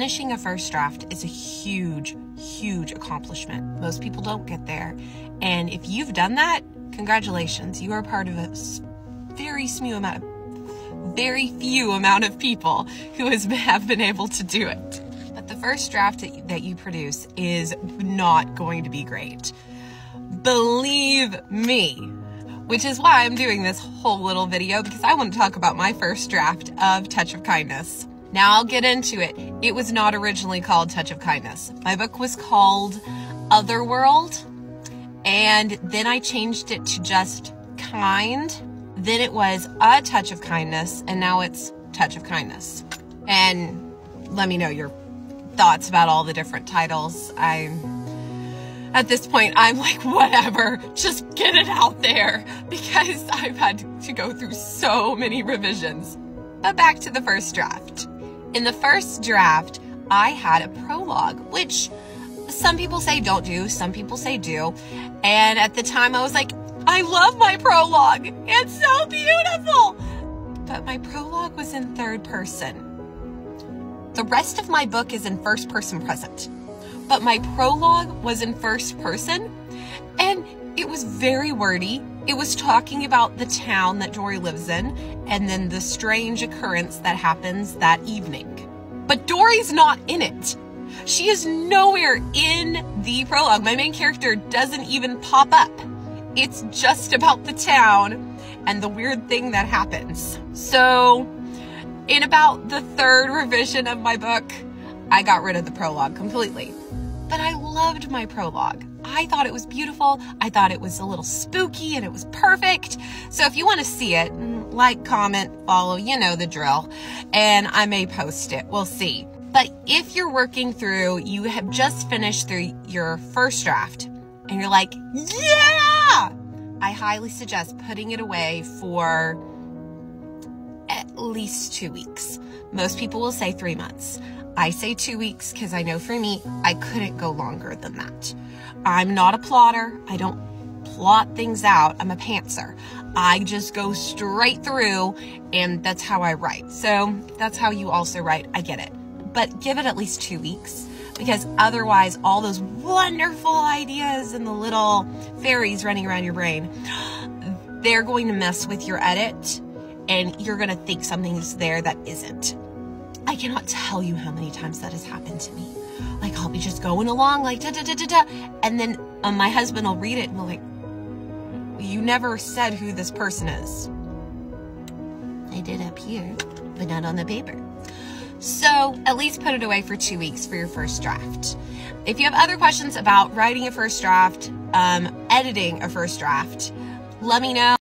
Finishing a first draft is a huge, huge accomplishment. Most people don't get there. And if you've done that, congratulations. You are part of a very few amount of people who have been able to do it. But the first draft that you produce is not going to be great. Believe me. Which is why I'm doing this whole little video, because I want to talk about my first draft of Touch of Kindness. Now I'll get into it. It was not originally called Touch of Kindness. My book was called Otherworld, and then I changed it to just Kind. Then it was A Touch of Kindness, and now it's Touch of Kindness. And let me know your thoughts about all the different titles. At this point, I'm like, whatever, just get it out there, because I've had to go through so many revisions. But back to the first draft. In the first draft, I had a prologue, which some people say don't do, some people say do. And at the time I was like, I love my prologue. It's so beautiful. But my prologue was in third person. The rest of my book is in first person present. But my prologue was in first person, and it was very wordy. It was talking about the town that Dori lives in, and then the strange occurrence that happens that evening. But Dori's not in it. She is nowhere in the prologue. My main character doesn't even pop up. It's just about the town and the weird thing that happens. So, in about the third revision of my book, I got rid of the prologue completely. But I loved my prologue. I thought it was beautiful. I thought it was a little spooky, and it was perfect. So if you want to see it, like, comment, follow, you know the drill. And I may post it. We'll see. But if you're working through, you have just finished through your first draft, and you're like, yeah! I highly suggest putting it away for at least 2 weeks. Most people will say 3 months. I say 2 weeks because I know for me, I couldn't go longer than that. I'm not a plotter. I don't plot things out. I'm a pantser. I just go straight through, and that's how I write. So that's how you also write. I get it. But give it at least 2 weeks, because otherwise all those wonderful ideas and the little fairies running around your brain, they're going to mess with your edit, and you're going to think something's there that isn't. I cannot tell you how many times that has happened to me. Like, I'll be just going along like da-da-da-da-da, and then my husband will read it and will like, you never said who this person is. I did up here, but not on the paper. So at least put it away for 2 weeks for your first draft. If you have other questions about writing a first draft, editing a first draft, let me know.